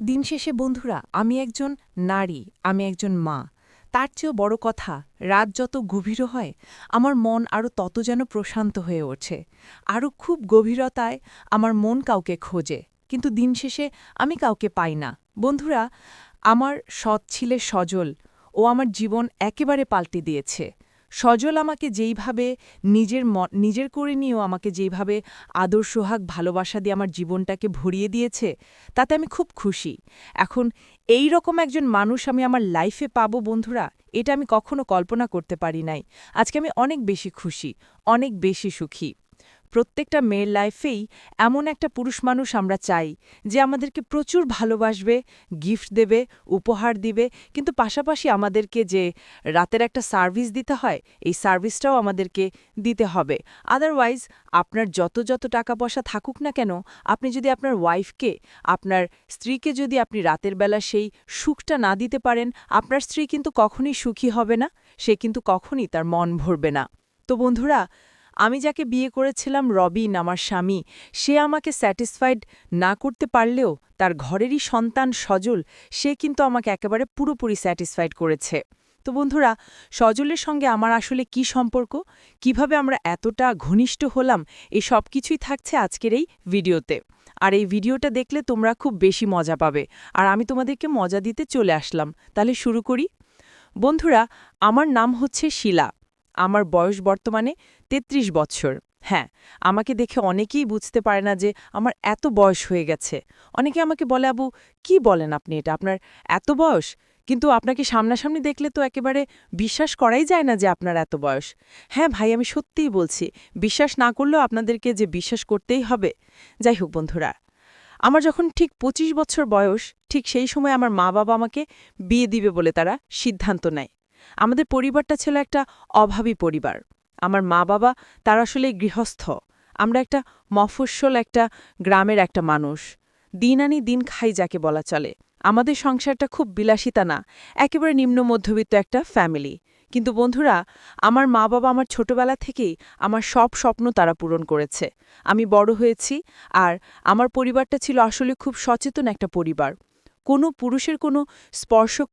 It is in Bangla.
দিন শেষে বন্ধুরা, আমি একজন নারী, আমি একজন মা। তার চেয়েও বড় কথা, রাত যত গভীর হয় আমার মন আরও তত যেন প্রশান্ত হয়ে ওঠে। আরও খুব গভীরতায় আমার মন কাউকে খোঁজে, কিন্তু দিন শেষে আমি কাউকে পাই না। বন্ধুরা, আমার সৎ ছিলে সজল, ও আমার জীবন একেবারে পাল্টে দিয়েছে। সজল আমাকে যেইভাবে নিজের করে নিয়েও আমাকে যেইভাবে আদর সোহাগ ভালোবাসা দিয়ে আমার জীবনটাকে ভরিয়ে দিয়েছে, তাতে আমি খুব খুশি। এখন এই রকম একজন মানুষ আমি আমার লাইফে পাবো বন্ধুরা, এটা আমি কখনো কল্পনা করতে পারি নাই। আজকে আমি অনেক বেশি খুশি, অনেক বেশি সুখী। প্রত্যেকটা মেয়ের লাইফেই এমন একটা পুরুষ মানুষ আমরা চাই, যে আমাদেরকে প্রচুর ভালোবাসবে, গিফট দেবে, উপহার দিবে, কিন্তু পাশাপাশি আমাদেরকে যে রাতের একটা সার্ভিস দিতে হয়, এই সার্ভিসটাও আমাদেরকে দিতে হবে। আদারওয়াইজ আপনার যত টাকা পয়সা থাকুক না কেন, আপনি যদি আপনার ওয়াইফকে, আপনার স্ত্রীকে যদি আপনি রাতের বেলা সেই সুখটা না দিতে পারেন, আপনার স্ত্রী কিন্তু কখনই সুখী হবে না, সে কিন্তু কখনই তার মন ভরবে না। তো বন্ধুরা, আমি যাকে বিয়ে করেছিলাম, রবিন আমার স্বামী, সে আমাকে স্যাটিসফাইড না করতে পারলেও তার ঘরেরই সন্তান সজল, সে কিন্তু আমাকে একেবারে পুরোপুরি স্যাটিসফাইড করেছে। তো বন্ধুরা, সজলের সঙ্গে আমার আসলে কি সম্পর্ক, কিভাবে আমরা এতটা ঘনিষ্ঠ হলাম, এই সব কিছুই থাকছে আজকের এই ভিডিওতে। আর এই ভিডিওটা দেখলে তোমরা খুব বেশি মজা পাবে, আর আমি তোমাদেরকে মজা দিতে চলে আসলাম। তাহলে শুরু করি। বন্ধুরা, আমার নাম হচ্ছে শিলা। আমার বয়স বর্তমানে ৩৩ বছর। হ্যাঁ, আমাকে দেখে অনেকেই বুঝতে পারে না যে আমার এত বয়স হয়ে গেছে। অনেকে আমাকে বলে, আবু, কি বলেন আপনি, এটা আপনার এত বয়স? কিন্তু আপনাকে সামনাসামনি দেখলে তো একেবারে বিশ্বাস করাই যায় না যে আপনার এত বয়স। হ্যাঁ ভাই, আমি সত্যিই বলছি, বিশ্বাস না করলেও আপনাদেরকে যে বিশ্বাস করতেই হবে। যাই হোক বন্ধুরা, আমার যখন ঠিক ২৫ বছর বয়স, ঠিক সেই সময় আমার মা-বাবা আমাকে বিয়ে দিবে বলে তারা সিদ্ধান্ত নেয়। আমাদের পরিবারটা ছিল একটা অভাবী পরিবার। আমার মা-বাবা তারা আসলে গৃহস্থ। আমরা একটা মফস্বল একটা গ্রামের একটা মানুষ। দিন আনি দিন খাই যাকে বলা চলে। আমাদের সংসারটা খুব বিলাসিতা না, একেবারে নিম্ন মধ্যবিত্ত একটা ফ্যামিলি। কিন্তু বন্ধুরা, আমার মা-বাবা আমার ছোটবেলা থেকেই আমার সব স্বপ্ন তারা পূরণ করেছে। আমি বড় হয়েছি, আর আমার পরিবারটা ছিল আসলে খুব সচেতন একটা পরিবার। কোনো পুরুষের কোনো স্পর্শ